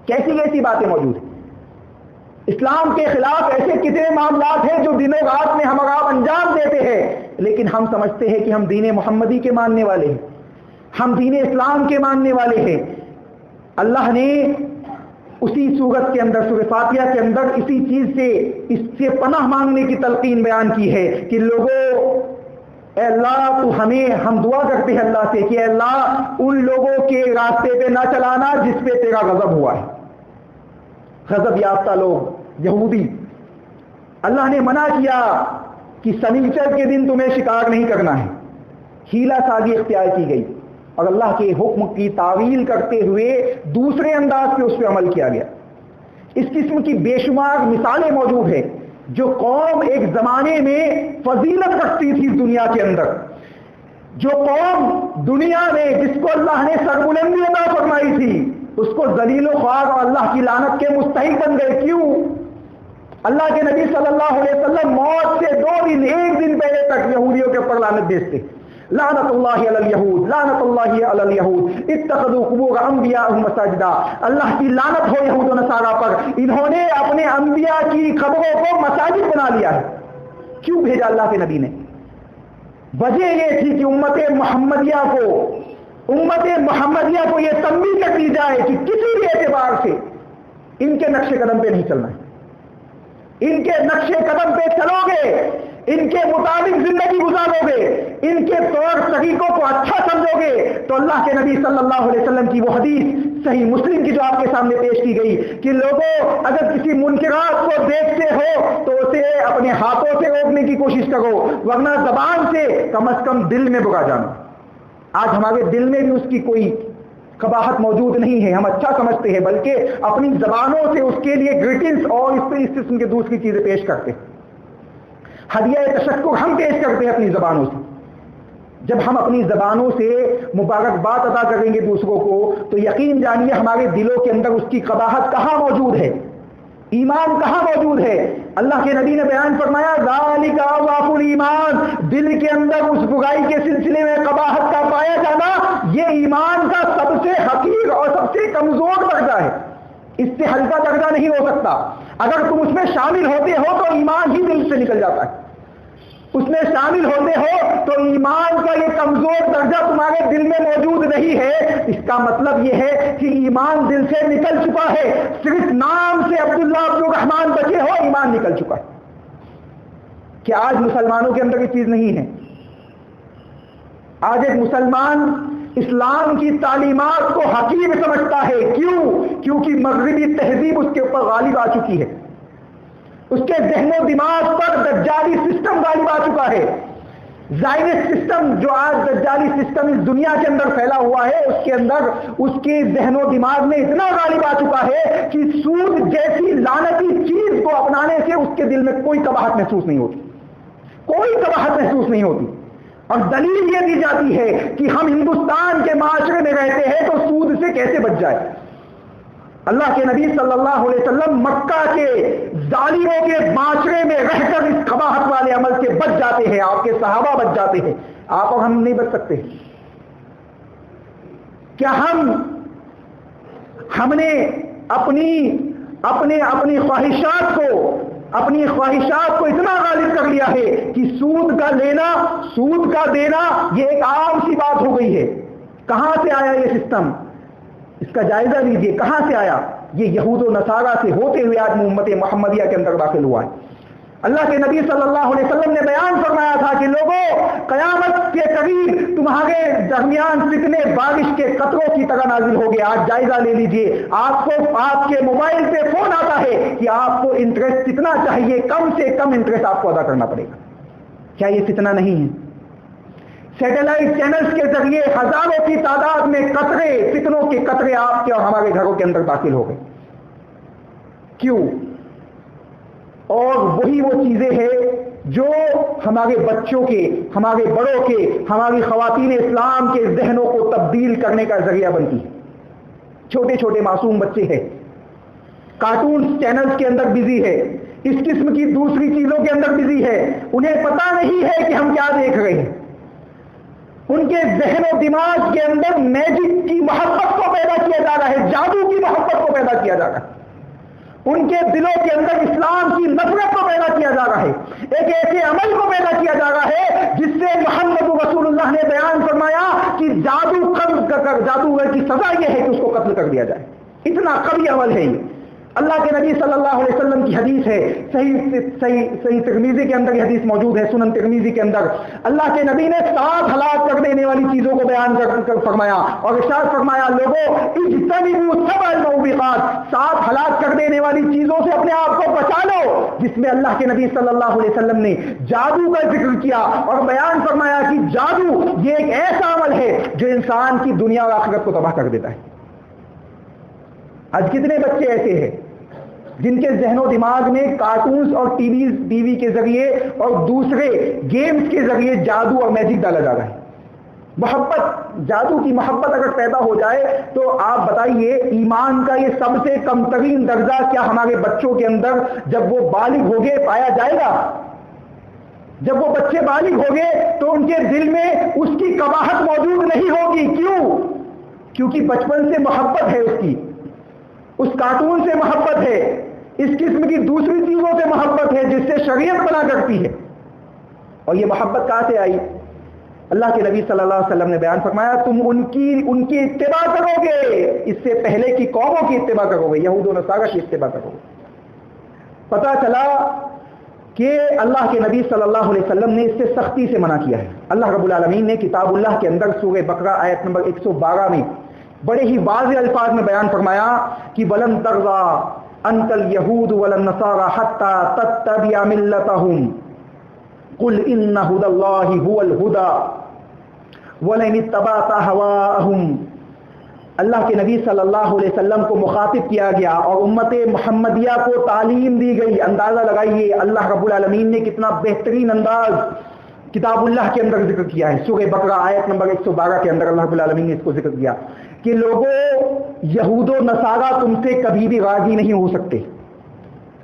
Speaker 2: کیسی کیسی باتیں موجود ہیں. اسلام کے خلاف ایسے کتنے معاملات ہیں جو دن و رات میں ہم آپ انجام دیتے ہیں, لیکن ہم سمجھتے ہیں کہ ہم دین محمدی کے ماننے والے ہیں, ہم دین اسلام کے ماننے والے ہیں. اللہ نے اسی صورت کے اندر, سورہ فاتحہ کے اندر اسی چیز سے, اس سے پناہ مانگنے کی تلقین بیان کی ہے کہ لوگوں اے اللہ تو ہم دعا کرتے ہیں اللہ سے کہ اے اللہ ان لوگوں کے راستے پہ نہ چلانا جس پہ تیرا غضب ہوا ہے. غضب یافتہ لوگ یہودی, اللہ نے منع کیا کہ سنیچر کے دن تمہیں شکار نہیں کرنا ہے, ہیلا سازی اختیار کی گئی اور اللہ کے حکم کی تعویل کرتے ہوئے دوسرے انداز پہ اس پہ عمل کیا گیا. اس قسم کی بے شمار مثالیں موجود ہیں. جو قوم ایک زمانے میں فضیلت رکھتی تھی دنیا کے اندر, جو قوم دنیا میں جس کو اللہ نے سربلندی عطا فرمائی تھی, اس کو ذلیل و خوار اور اللہ کی لعنت کے مستحق بن گئے. کیوں؟ اللہ کے نبی صلی اللہ علیہ وسلم موت سے 2 دن 1 دن پہلے تک یہودیوں کے اوپر لعنت بھیجتے, لعنت اللہ علی الیہود, لعنت اللہ علی الیہود اتخذوا قبور انبیاءہم مساجدا. اللہ کی لعنت ہو یہود و نصارہ پر, انہوں نے اپنے انبیاء کی قبروں کو مساجد بنا لیا ہے. کیوں بھیجا اللہ کے نبی نے؟ وجہ یہ تھی کہ امت محمدیہ کو یہ تنبیہ کر دی جائے کہ کسی بھی اعتبار سے ان کے نقش قدم پہ نہیں چلنا ہے. ان کے نقش قدم پہ چلو گے, ان کے مطابق زندگی گزارو گے, ان کے طور طریقوں کو اچھا سمجھو گے, تو اللہ کے نبی صلی اللہ علیہ وسلم کی وہ حدیث صحیح مسلم کی جو آپ کے سامنے پیش کی گئی کہ لوگوں اگر کسی منکرات کو دیکھتے ہو تو اسے اپنے ہاتھوں سے روکنے کی کوشش کرو, ورنہ زبان سے کم از کم دل میں بگا جانا. آج ہمارے دل میں بھی اس کی کوئی قباحت موجود نہیں ہے, ہم اچھا سمجھتے ہیں, بلکہ اپنی زبانوں سے اس کے لیے گریٹنگز اور اس قسم کی دوسری چیزیں پیش کرتے ہیں. ہدیہ تشکر ہم پیش کرتے ہیں اپنی زبانوں سے. جب ہم اپنی زبانوں سے مبارکباد ادا کریں گے دوسروں کو, تو یقین جانیے ہمارے دلوں کے اندر اس کی قباحت کہاں موجود ہے, ایمان کہاں موجود ہے. اللہ کے نبی نے بیان فرمایا ذالک اضعف الایمان, دل کے اندر اس برائی کے سلسلے میں قباحت کا پایا جانا یہ ایمان کا سب سے حقیر اور سب سے کمزور درجہ ہے. اس سے ہلکا درجہ نہیں ہو سکتا. اگر تم اس میں شامل ہوتے ہو تو ایمان ہی دل سے نکل جاتا ہے. اس میں شامل ہوتے ہو تو ایمان کا یہ کمزور درجہ تمہارے دل میں موجود نہیں ہے. اس کا مطلب یہ ہے کہ ایمان دل سے نکل چکا ہے. صرف نام سے عبداللہ عبدالرحمان بچے ہو, ایمان نکل چکا ہے. کیا آج مسلمانوں کے اندر یہ چیز نہیں ہے؟ آج ایک مسلمان اسلام کی تعلیمات کو حقیر سمجھتا ہے. کیوں؟ کیونکہ مغربی تہذیب اس کے اوپر غالب آ چکی ہے. اس کے ذہن و دماغ پر دجالی سسٹم غالب آ چکا ہے. زائنس سسٹم جو آج دجالی سسٹم اس دنیا کے اندر پھیلا ہوا ہے, اس کے اندر اس کے ذہن و دماغ میں اتنا غالب آ چکا ہے کہ سود جیسی لعنتی چیز کو اپنانے سے اس کے دل میں کوئی قباحت محسوس نہیں ہوتی, کوئی قباحت محسوس نہیں ہوتی. اور دلیل یہ دی جاتی ہے کہ ہم ہندوستان کے معاشرے میں رہتے ہیں تو سود سے کیسے بچ جائے. اللہ کے نبی صلی اللہ علیہ وسلم مکہ کے ظالموں کے معاشرے میں رہ کر اس قباحت والے عمل سے بچ جاتے ہیں. آپ کے صحابہ بچ جاتے ہیں, آپ اور ہم نہیں بچ سکتے. کیا ہم نے اپنی خواہشات کو اتنا غالب کر لیا ہے کہ سود کا لینا, سود کا دینا یہ ایک عام سی بات ہو گئی ہے. کہاں سے آیا یہ سسٹم؟ اس کا جائزہ لیجئے, کہاں سے آیا؟ یہ یہود و نصارہ سے ہوتے ہوئے آج امت محمدیہ کے اندر داخل ہوا ہے. اللہ کے نبی صلی اللہ علیہ وسلم نے بیان فرمایا تھا کہ لوگوں قیامت کے قریب تمہارے درمیان فتنے بارش کے قطروں کی طرح نازل ہو گئے. آج جائزہ لے لیجئے, آپ کے موبائل پہ فون آتا ہے کہ آپ کو انٹرسٹ کتنا چاہیے, کم سے کم انٹرسٹ آپ کو ادا کرنا پڑے گا. کیا یہ فتنہ نہیں ہے؟ سیٹلائٹ چینلز کے ذریعے ہزاروں کی تعداد میں قطرے, فتنوں کے قطرے آپ کے اور ہمارے گھروں کے اندر داخل ہو گئے. کیوں؟ اور وہی وہ چیزیں ہیں جو ہمارے بچوں کے, ہمارے بڑوں کے, ہماری خواتین اسلام کے ذہنوں کو تبدیل کرنے کا ذریعہ بنتی ہے. چھوٹے چھوٹے معصوم بچے ہیں, کارٹون چینلز کے اندر بزی ہے، اس قسم کی دوسری چیزوں کے اندر بزی ہے، انہیں پتہ نہیں ہے کہ ہم کیا دیکھ رہے ہیں۔ ان کے ذہن و دماغ کے اندر میجک کی محبت کو پیدا کیا جا رہا ہے، جادو کی محبت کو پیدا کیا جا رہا ہے، ان کے دلوں کے اندر اسلام کی نفرت کو پیدا کیا جا رہا ہے، ایک ایسے عمل کو پیدا کیا جا رہا ہے جس سے محمد رسول اللہ نے بیان فرمایا کہ جادوگر کی سزا یہ ہے کہ اس کو قتل کر دیا جائے۔ اتنا قوی عمل ہے یہ۔ اللہ کے نبی صلی اللہ علیہ وسلم کی حدیث ہے، صحیح ترمذی کے اندر یہ حدیث موجود ہے، سنن ترمذی کے اندر اللہ کے نبی نے 7 ہلاک کر دینے والی چیزوں کو بیان کر فرمایا اور ارشاد فرمایا، لوگوں اجتنبوا 7 الموبقات، 7 ہلاک کر دینے والی چیزوں سے اپنے آپ کو بچا لو، جس میں اللہ کے نبی صلی اللہ علیہ وسلم نے جادو کا ذکر کیا اور بیان فرمایا کہ جادو یہ ایک ایسا عمل ہے جو انسان کی دنیا اور آخرت کو تباہ کر دیتا ہے۔ آج کتنے بچے ایسے ہیں جن کے ذہن و دماغ میں کارٹونز اور ٹی وی کے ذریعے اور دوسرے گیمز کے ذریعے جادو اور میجک ڈالا جا رہا ہے۔ محبت، جادو کی محبت اگر پیدا ہو جائے تو آپ بتائیے ایمان کا یہ سب سے کم ترین درجہ کیا ہمارے بچوں کے اندر جب وہ بالغ ہو گئے پایا جائے گا؟ جب وہ بچے بالغ ہو گئے تو ان کے دل میں اس کی قباحت موجود نہیں ہوگی۔ کیوں؟ کیونکہ بچپن سے محبت ہے، اس کی اس کارٹون سے محبت ہے، اس قسم کی دوسری چیزوں سے محبت ہے جس سے شریعت بنا کرتی ہے۔ اور یہ محبت کہاں سے آئی؟ اللہ کے نبی صلی اللہ علیہ وسلم نے بیان فرمایا، تم ان کی اتباع کرو گے، اس سے پہلے کی قوموں کی اتباع کرو گے، یہود و نصارہ کی اتباع کرو گے۔ پتہ چلا کہ اللہ کے نبی صلی اللہ علیہ وسلم نے اس سے سختی سے منع کیا ہے۔ اللہ رب العالمین نے کتاب اللہ کے اندر سورہ بقرہ آیت نمبر 112 میں بڑے ہی واضح الفاظ میں بیان فرمایا کہ بلن ترضا انت اليهود ولا النصارى حتى تتبع ملتهم قل ان هدى الله هو الهدى ولئن اتبعت اهواءهم۔ اللہ کے نبی صلی اللہ علیہ وسلم کو مخاطب کیا گیا اور امت محمدیہ کو تعلیم دی گئی۔ اندازہ لگائیے اللہ رب العالمین نے کتنا بہترین انداز کتاب اللہ کے اندر ذکر کیا ہے۔ سورہ بقرہ آیت نمبر 112 کے اندر اللہ رب العالمین نے اس کو ذکر کیا کہ لوگوں، یہود و نصارہ تم سے کبھی بھی راضی نہیں ہو سکتے،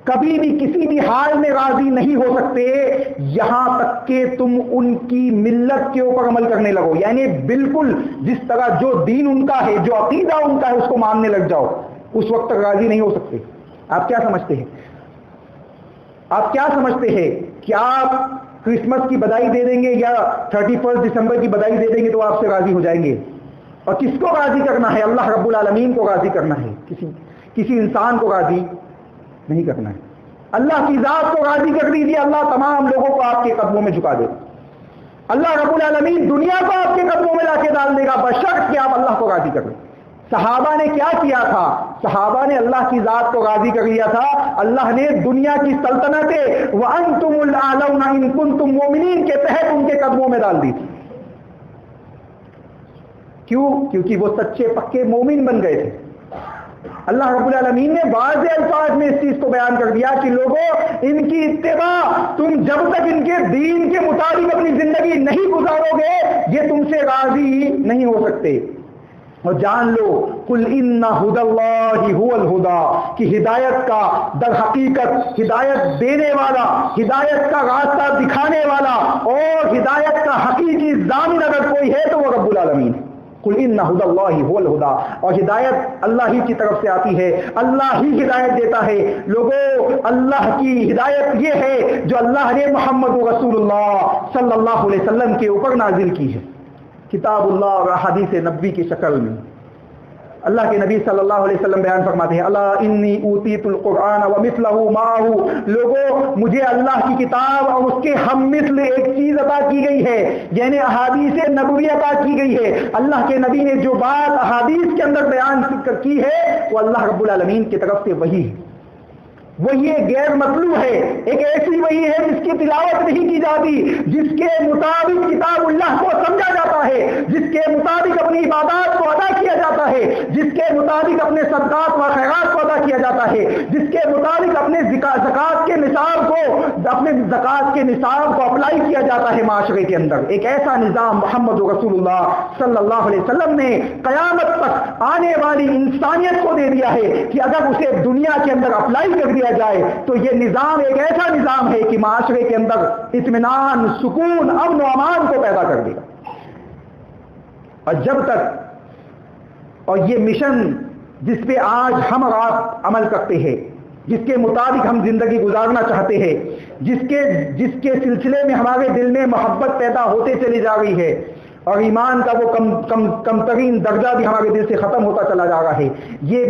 Speaker 2: کبھی بھی کسی بھی حال میں راضی نہیں ہو سکتے یہاں تک کہ تم ان کی ملت کے اوپر عمل کرنے لگو، یعنی بالکل جس طرح جو دین ان کا ہے، جو عقیدہ ان کا ہے، اس کو ماننے لگ جاؤ، اس وقت تک راضی نہیں ہو سکتے۔ آپ کیا سمجھتے ہیں؟ آپ کیا سمجھتے ہیں کہ آپ کرسمس کی بدائی دے دیں گے یا 31 دسمبر کی بدائی دے دیں گے تو آپ سے راضی ہو جائیں گے؟ اور کس کو راضی کرنا ہے؟ اللہ رب العالمین کو راضی کرنا ہے، کسی انسان کو راضی نہیں کرنا ہے۔ اللہ کی ذات کو راضی کر دیجیے، اللہ تمام لوگوں کو آپ کے قدموں میں جھکا دے گا۔ اللہ رب العالمین دنیا کو آپ کے قدموں میں لا کے ڈال دے گا بشرط کہ آپ اللہ کو راضی کر لیں۔ صحابہ نے کیا کیا تھا؟ صحابہ نے اللہ کی ذات کو راضی کر لیا تھا، اللہ نے دنیا کی سلطنت وَأَنْتُمُ الْأَعْلَوْنَ إِن كُنتُم مُؤْمِنِينَ کے تحت ان کے قدموں میں ڈال دی تھی۔ کیوں؟ کیونکہ وہ سچے پکے مومن بن گئے تھے۔ اللہ رب العالمین نے واضح الفاظ میں اس چیز کو بیان کر دیا کہ لوگوں، ان کی اتباع، تم جب تک ان کے دین کے مطابق اپنی زندگی نہیں گزارو گے یہ تم سے راضی نہیں ہو سکتے۔ اور جان لو قل ان ھدی اللہ ھو الھدی کہ ہدایت کا در حقیقت ہدایت دینے والا، ہدایت کا راستہ دکھانے والا اور ہدایت کا حقیقی ضامن اگر کوئی ہے تو وہ رب العالمین ہے۔ قل ان ھدی اللہ ھو الھدی، اور ہدایت اللہ ہی کی طرف سے آتی ہے، اللہ ہی ہدایت دیتا ہے۔ لوگوں، اللہ کی ہدایت یہ ہے جو اللہ نے محمد رسول اللہ صلی اللہ علیہ وسلم کے اوپر نازل کی ہے، کتاب اللہ اور احادیث نبوی کی شکل میں۔ اللہ کے نبی صلی اللہ علیہ وسلم بیان فرماتے ہیں، الا انی اوتیت القرآن ومثلہ معہ، لوگوں مجھے اللہ کی کتاب اور اس کے ہم مثل ایک چیز عطا کی گئی ہے، یعنی احادیث نبوی عطا کی گئی ہے۔ اللہ کے نبی نے جو بات احادیث کے اندر بیان کی ہے وہ اللہ رب العالمین کی طرف سے وحی ہے، وہی غیر مطلوب ہے، ایک ایسی وہی ہے جس کی تلاوت نہیں کی جاتی، جس کے مطابق کتاب اللہ کو سمجھا جاتا ہے، جس کے مطابق اپنی عبادات کو ادا کیا جاتا ہے، جس کے مطابق اپنے صدقات و خیرات کو ادا کیا جاتا ہے، جس کے مطابق اپنے زکات کے نصاب وہ اپنے زکوٰۃ کے نصاب کو اپلائی کیا جاتا ہے معاشرے کے اندر. ایک ایسا نظام محمد رسول اللہ صلی اللہ علیہ وسلم نے قیامت تک آنے والی انسانیت کو دے دیا ہے کہ اگر اسے دنیا کے اندر اپلائی کر دیا جائے تو یہ نظام ایک ایسا نظام ہے کہ معاشرے کے اندر اطمینان، سکون، امن و امان کو پیدا کر دے گا. اور جب تک، اور یہ مشن جس پہ آج ہم اور آپ عمل کرتے ہیں، جس کے مطابق ہم زندگی گزارنا چاہتے ہیں، جس کے سلسلے میں ہمارے دل میں محبت پیدا ہوتے چلی جا رہی ہے اور ایمان کا وہ کم ترین درجہ بھی ہمارے دل سے ختم ہوتا چلا جا رہا ہے، یہ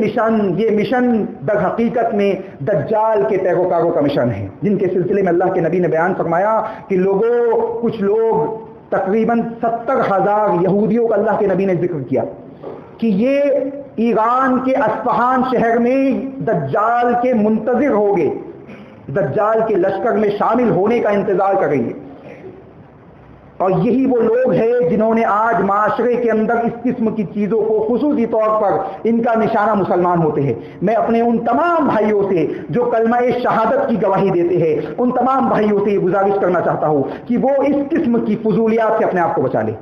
Speaker 2: مشن در حقیقت میں دجال کے پیروکاروں کا مشن ہے، جن کے سلسلے میں اللہ کے نبی نے بیان فرمایا کہ کچھ لوگ تقریباً 70,000 یہودیوں کا اللہ کے نبی نے ذکر کیا کہ یہ ایران کے اصفہان شہر میں دجال کے منتظر ہو گے، دجال کے لشکر میں شامل ہونے کا انتظار کریں گے. اور یہی وہ لوگ ہیں جنہوں نے آج معاشرے کے اندر اس قسم کی چیزوں کو خصوصی طور پر ان کا نشانہ مسلمان ہوتے ہیں. میں اپنے ان تمام بھائیوں سے جو کلمہ شہادت کی گواہی دیتے ہیں، ان تمام بھائیوں سے یہ گزارش کرنا چاہتا ہوں کہ وہ اس قسم کی فضولیات سے اپنے آپ کو بچا لے،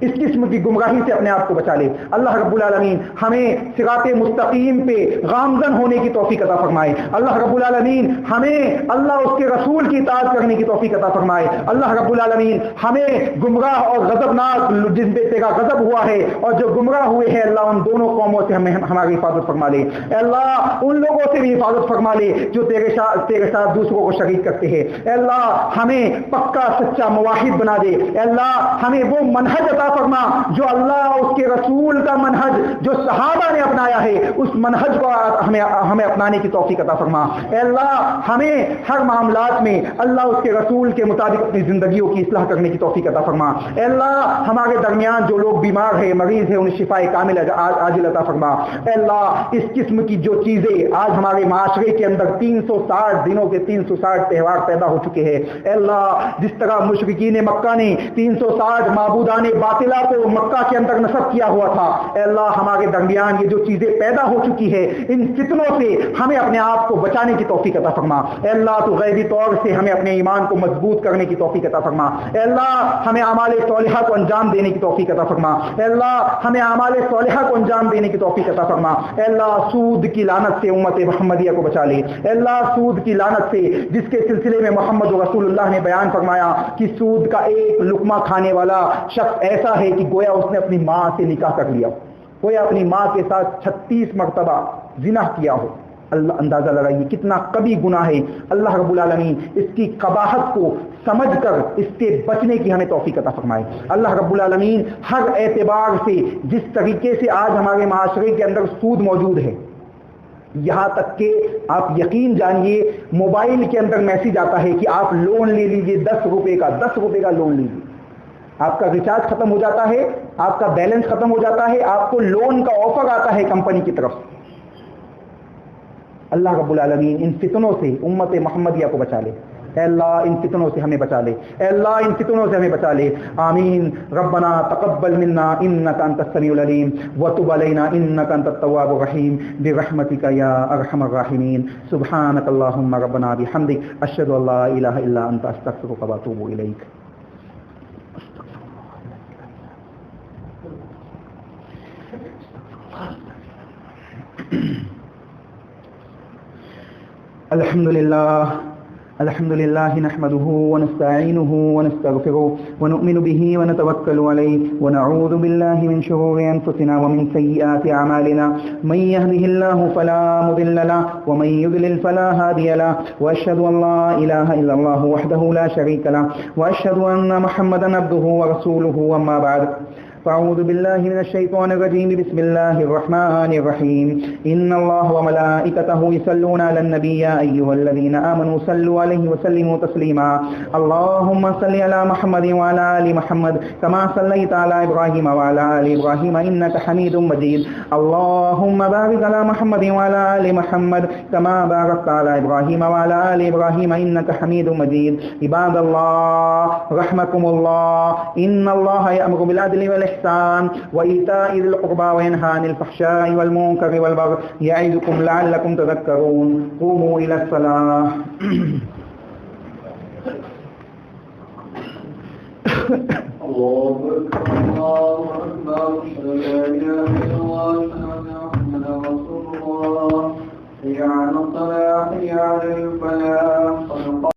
Speaker 2: اس قسم کی گمراہی سے اپنے آپ کو بچا لے. اللہ رب العالمین ہمیں صراط مستقیم پہ گامزن ہونے کی توفیق عطا فرمائے. اللہ رب العالمین ہمیں اللہ اس کے رسول کی اطاعت کرنے کی توفیق عطا فرمائے. اللہ رب العالمین ہمیں گمراہ اور غضبناک جن پہ تیرا غضب ہوا ہے اور جو گمراہ ہوئے ہیں، اللہ ان دونوں قوموں سے ہماری حفاظت فرما لے. اللہ ان لوگوں سے بھی حفاظت فرما لے جو تیرے ساتھ دوسروں کو شریک کرتے ہیں. اللہ ہمیں پکا سچا موحد بنا دے. اللہ ہمیں وہ منہج عطا فرما جو اللہ اس کے رسول کا منہج جو صحابہ نے اپنایا ہے، اس منہج کو ہمیں اپنانے کی توفیق عطا فرما. اے اللہ ہمیں ہر معاملات میں اللہ اس کے رسول کے مطابق اپنی زندگیوں کی اصلاح کرنے کی توفیق عطا فرما. اے اللہ ہمارے درمیان جو لوگ بیمار ہیں، مریض ہیں، انہیں شفا کامل عاجل عطا فرما. اے اللہ اس قسم کی جو چیزیں آج ہمارے معاشرے کے اندر 360 دنوں کے 360 تہوار پیدا ہو چکے ہیں، اے اللہ جس طرح مشرکین مکہ نے 360 معبودان باطلا کو مکہ کے اندر نصب کیا ہوا تھا، اے اللہ ہمارے درمیان یہ جو چیزیں پیدا ہو چکی ہے، ان فتنوں سے ہمیں اپنے آپ کو بچانے کی توفیق عطا فرما. اے اللہ تو غیبی طور سے ہمیں اپنے ایمان کو مضبوط کرنے کی توفیق عطا فرما. اے اللہ ہمیں اعمال صالحہ کو انجام دینے کی توفیق عطا فرما. اے اللہ ہمیں اعمال صالحہ کو انجام دینے کی توفیق عطا فرما. اے اللہ سود کی لعنت سے امت محمدیہ کو بچا لے. اے اللہ سود کی لعنت سے، جس کے سلسلے میں محمد رسول اللہ نے بیان فرمایا کہ سود کا ایک لقمہ کھانے والا شخص ایسا ہے کہ گویا اس نے اپنی ماں سے نکاح کر لیا، گویا اپنی ماں کے ساتھ 36 مرتبہ زنا کیا ہو. اللہ اندازہ لگائیے کتنا کبھی گناہ ہے. اللہ رب العالمین اس کی قباحت کو سمجھ کر اس سے بچنے کی ہمیں توفیق عطا فرمائے. اللہ رب العالمین ہر اعتبار سے جس طریقے سے آج ہمارے معاشرے کے اندر سود موجود ہے، یہاں تک کہ آپ یقین جانیے موبائل کے اندر میسج آتا ہے کہ آپ لون لے لیجیے 10 روپے کا لون لیجیے. آپ کا ریچارج ختم ہو جاتا ہے، آپ کا بیلنس ختم ہو جاتا ہے، آپ کو لون کا آفر آتا ہے کمپنی کی طرف. اللہ رب العالمین ان فتنوں سے امت محمدیہ کو بچا لے. اے اللہ ان فتنوں سے ہمیں بچا لے. اے اللہ ان فتنوں سے ہمیں بچا لے. آمین. ربنا تقبل منا انك انت السميع العليم وتب علينا انك انت التواب الرحيم برحمتك يا ارحم الراحمين. سبحانك اللهم ربنا بحمدك اشهد ان لا اله الا انت استغفرك واتوب اليك. الحمد لله نحمده ونستعينه ونستغفره ونؤمن به ونتوكل عليه ونعوذ بالله من شرور أنفسنا ومن سيئات أعمالنا. من يهده الله فلا مضل له ومن يضلل فلا هادي له. وأشهد أن لا إله إلا الله وحده لا شريك له وأشهد أن محمدا عبده ورسوله. أما بعد فأعوذ بالله من الشيطان الرجيم. بسم الله الرحمن الرحيم. إن الله وملائكته يصلون على النبي يا أيها الذين آمنوا صلوا عليه وسلموا تسليما. اللهم صل على محمد وعلى آل محمد كما صليت على إبراهيم وعلى آل إبراهيم إنك حميد مجيد. اللهم بارك على محمد وعلى آل محمد كما باركت على إبراهيم وعلى آل إبراهيم إنك حميد مجيد. عباد الله رحمكم الله. إن الله يأمر بالعدل والإحسان وإيتاء ذي القربى وينهى عن الفحشاء والمنكر والبغي يعظكم لعلكم تذكرون. قوموا إلى الصلاة.
Speaker 3: الله أكبر الله